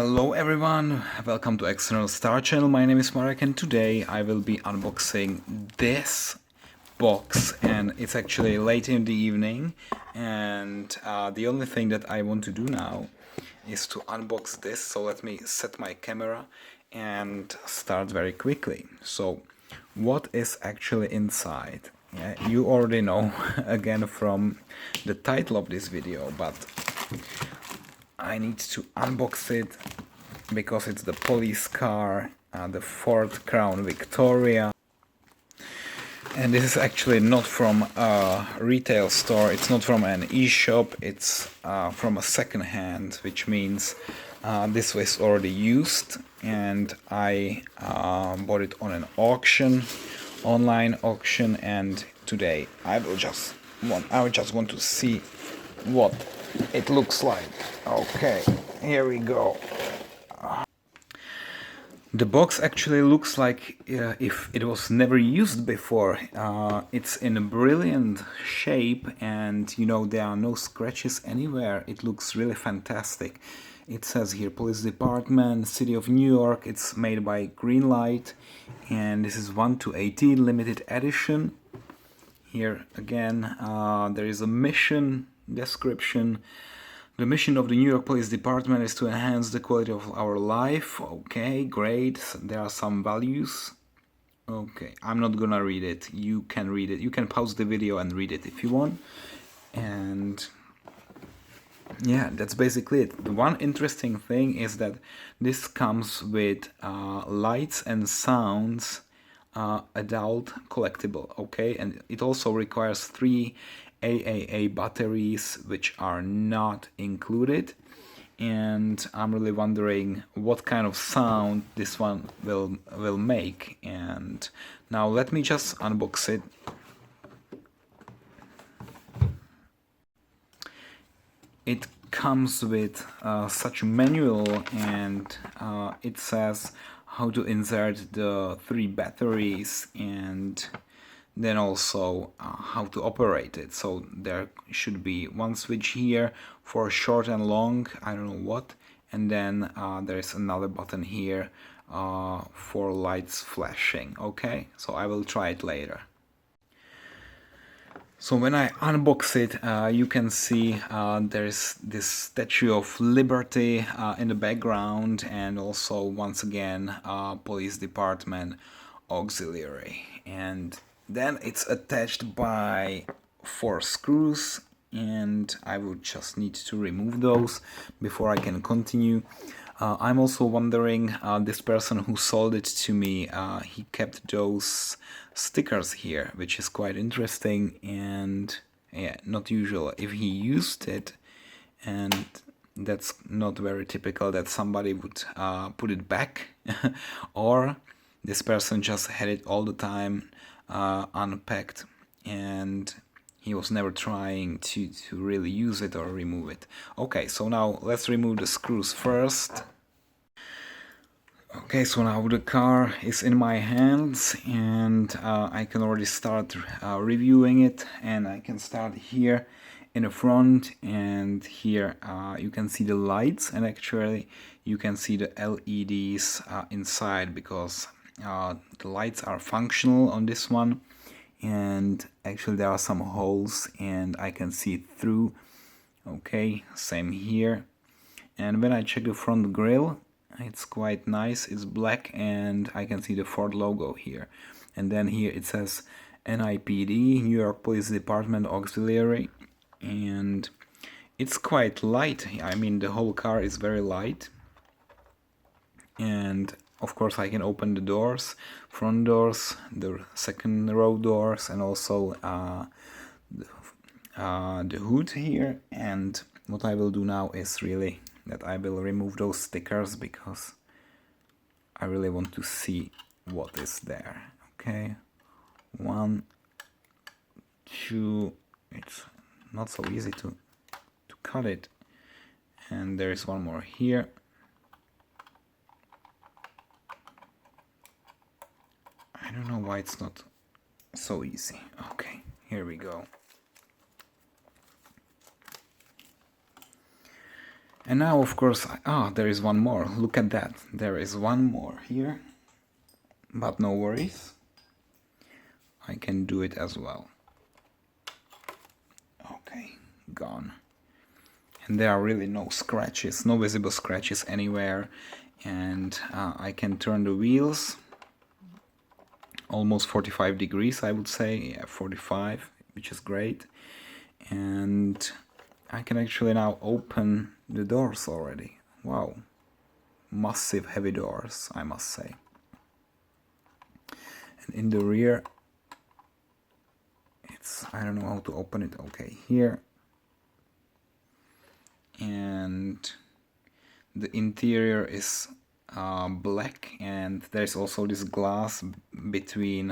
Hello everyone, welcome to External Star Channel. My name is Marek and today I will be unboxing this box, and it's actually late in the evening, and the only thing that I want to do now is to unbox this. So let me set my camera and start very quickly. So what is actually inside? Yeah, you already know again from the title of this video, but I need to unbox it because it's the police car, the Ford Crown Victoria. And this is actually not from a retail store, it's not from an e-shop, it's from a second hand, which means this was already used, and I bought it on an auction, online auction, and today I just want to see what it looks like. Okay, here we go. The box actually looks like if it was never used before. It's in a brilliant shape, and you know, there are no scratches anywhere. It looks really fantastic. It says here Police Department, City of New York. It's made by Greenlight, and this is 1/18 limited edition. Here again there is a mission description. The mission of the New York Police Department is to enhance the quality of our life. Okay, great. There are some values. Okay, I'm not gonna read it. You can read it. You can pause the video and read it if you want. And yeah, that's basically it. The one interesting thing is that this comes with lights and sounds, adult collectible. Okay, and it also requires 3 AAA batteries, which are not included, and I'm really wondering what kind of sound this one will make. And now let me just unbox it. It comes with such a manual, and it says how to insert the 3 batteries, and then also how to operate it. So there should be one switch here for short and long, I don't know what, and then there's another button here for lights flashing. Okay, so I will try it later. So when I unbox it, you can see there's this Statue of Liberty in the background, and also once again Police Department auxiliary, and then it's attached by 4 screws, and I would just need to remove those before I can continue. I'm also wondering, this person who sold it to me, he kept those stickers here, which is quite interesting, and yeah, not usual if he used it, and that's not very typical that somebody would put it back or this person just had it all the time unpacked, and he was never trying to really use it or remove it. Okay, so now let's remove the screws first. Okay, so now the car is in my hands, and I can already start reviewing it, and I can start here in the front, and here you can see the lights, and actually you can see the LEDs inside, because the lights are functional on this one, and actually there are some holes and I can see through. Okay, same here. And when I check the front grille, it's quite nice, it's black, and I can see the Ford logo here. And then here it says NIPD, New York Police Department Auxiliary, and it's quite light. I mean, the whole car is very light, and of course I can open the doors, front doors, the second row doors, and also the hood here. And what I will do now is really that I will remove those stickers, because I really want to see what is there. Okay, 1, 2, it's not so easy to cut it, and there is one more here. I don't know why it's not so easy. Okay, here we go. And now, of course, there is one more. Look at that. There is one more here. But no worries. I can do it as well. Okay, gone. And there are really no scratches, no visible scratches anywhere. And I can turn the wheels almost 45 degrees, I would say. Yeah, 45, which is great. And I can actually now open the doors already. Wow. Massive heavy doors, I must say. And in the rear, I don't know how to open it. Okay, here. And the interior is black, and there's also this glass between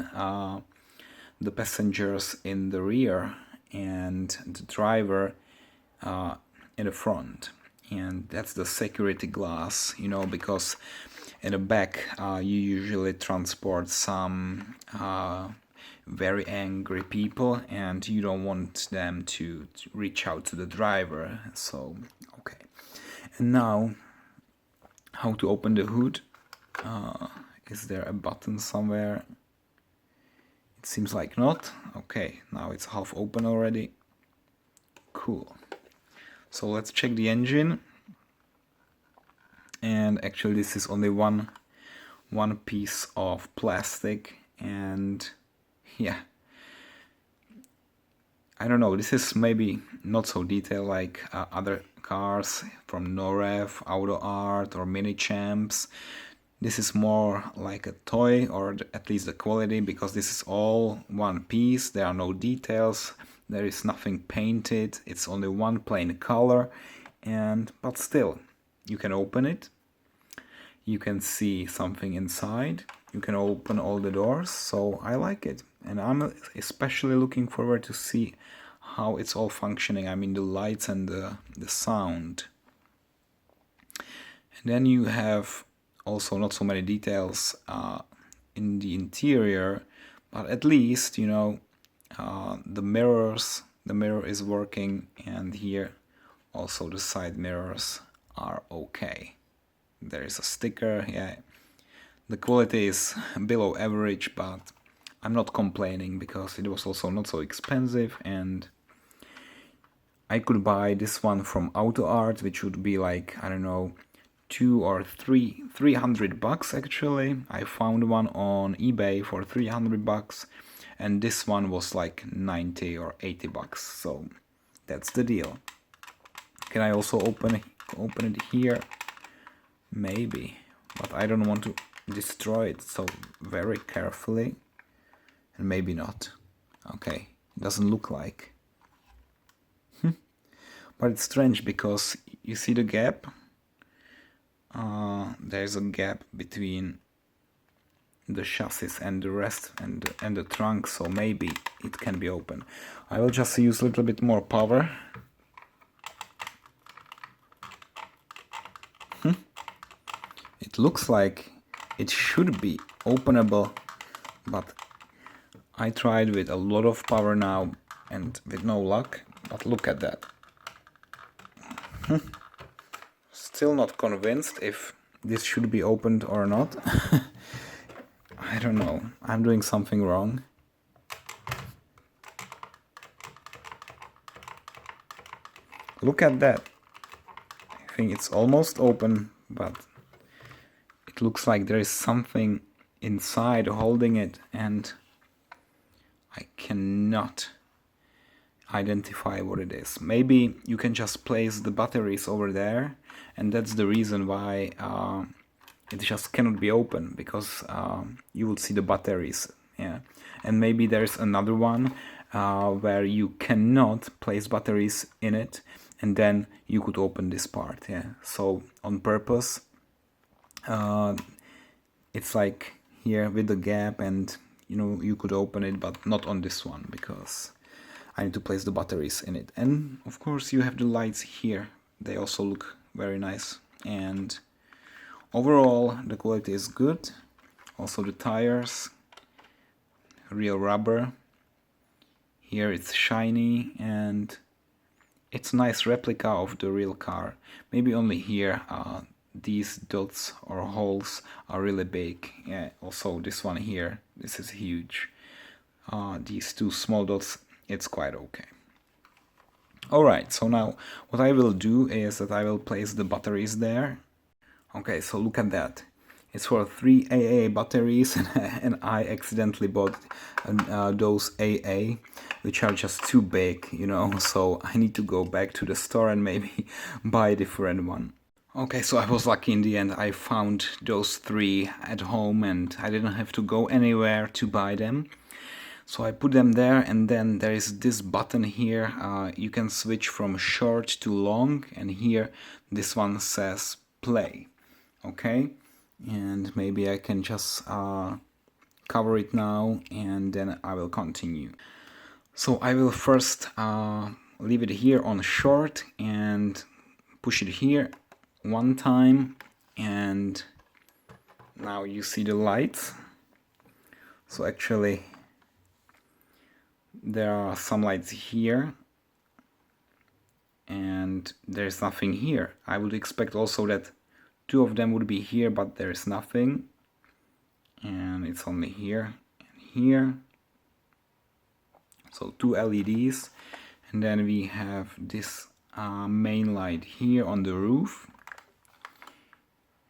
the passengers in the rear and the driver in the front. And that's the security glass, you know, because in the back you usually transport some very angry people, and you don't want them to reach out to the driver. So okay, and now how to open the hood. Is there a button somewhere? It seems like not. Okay, now it's half open already. Cool. So let's check the engine. And actually this is only one piece of plastic, and yeah, I don't know, this is maybe not so detailed like other cars from Norev, Auto Art or Mini Champs. This is more like a toy, or at least the quality, because this is all one piece. There are no details, there is nothing painted, it's only one plain color. But still, you can open it, you can see something inside, you can open all the doors, so I like it. And I'm especially looking forward to see how it's all functioning. I mean, the lights and the sound. And then you have also not so many details in the interior, but at least, you know, the mirror is working, and here also the side mirrors are okay. There is a sticker. Yeah, the quality is below average, but I'm not complaining because it was also not so expensive, and I could buy this one from Auto Art, which would be like, I don't know, 300 bucks actually. I found one on eBay for 300 bucks, and this one was like 90 or 80 bucks, so that's the deal. Can I also open it here? Maybe, but I don't want to destroy it, so very carefully. And maybe not. Okay, it doesn't look like. But it's strange because you see the gap. There's a gap between the chassis and the rest and the trunk, so maybe it can be open. I will just use a little bit more power. It looks like it should be openable, but I tried with a lot of power now and with no luck. But look at that. Still not convinced if this should be opened or not. I don't know. I'm doing something wrong. Look at that. I think it's almost open, but it looks like there is something inside holding it, and I cannot identify what it is. Maybe you can just place the batteries over there, and that's the reason why it just cannot be open, because you will see the batteries. Yeah, and maybe there's another one where you cannot place batteries in it, and then you could open this part. Yeah, so on purpose it's like here with the gap, and you know, you could open it, but not on this one, because I need to place the batteries in it. And of course you have the lights here, they also look very nice, and overall the quality is good. Also the tires, real rubber. Here it's shiny, and It's a nice replica of the real car. Maybe only here these dots or holes are really big. Yeah, also this one here, this is huge. These two small dots, it's quite okay. Alright, so now what I will do is that I will place the batteries there. Okay, so look at that. It's for 3 AA batteries and I accidentally bought those AA, which are just too big, you know, so I need to go back to the store and maybe buy a different one. Okay, so I was lucky in the end. I found those 3 at home and I didn't have to go anywhere to buy them. So I put them there, and then there is this button here. You can switch from short to long, and here this one says play. Okay, and maybe I can just cover it now and then I will continue. So I will first leave it here on short and push it here one time, and now you see the lights. So actually there are some lights here and there's nothing here. I would expect also that 2 of them would be here, but there's nothing, and it's only here and here. So 2 LEDs, and then we have this main light here on the roof,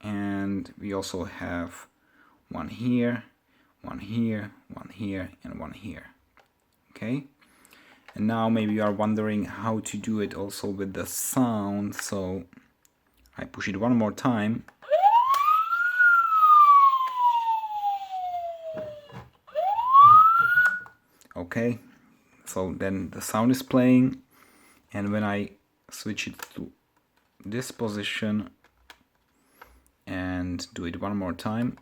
and we also have one here, one here, one here, and one here. Okay, and now maybe you are wondering how to do it also with the sound, so I push it one more time. Okay, so then the sound is playing, and when I switch it to this position and do it one more time,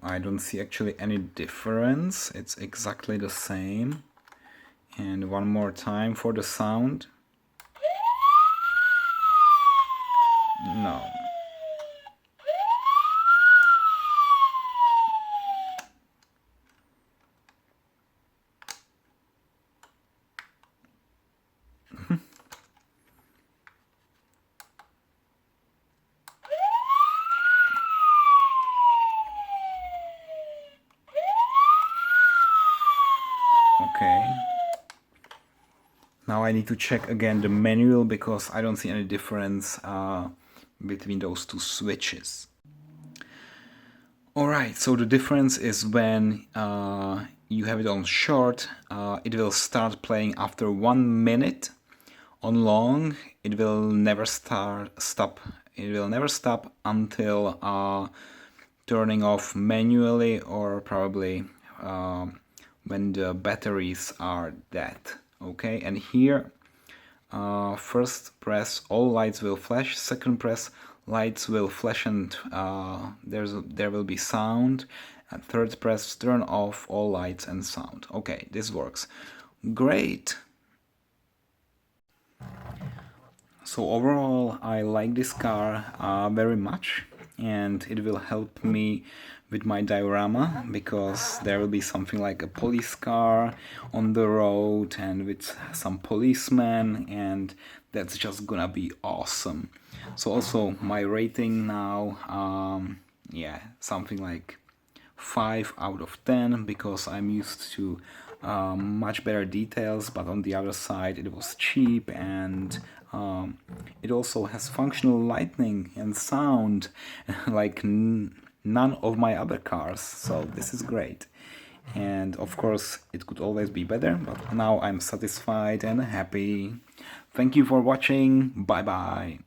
I don't see actually any difference. It's exactly the same. And one more time for the sound. No. Okay. Now I need to check again the manual because I don't see any difference between those 2 switches. Alright, so the difference is when you have it on short, it will start playing after 1 minute. On long, it will never stop. It will never stop until turning off manually, or probably when the batteries are dead. Okay, and here first press all lights will flash, second press lights will flash and there will be sound, and third press turn off all lights and sound. Okay, this works great. So overall I like this car very much, and it will help me with my diorama, because there will be something like a police car on the road and with some policemen, and that's just gonna be awesome. So also my rating now, yeah, something like 5 out of 10, because I'm used to much better details, but on the other side it was cheap, and it also has functional lighting and sound like none of my other cars, so this is great. And of course it could always be better, but now I'm satisfied and happy. Thank you for watching. Bye bye.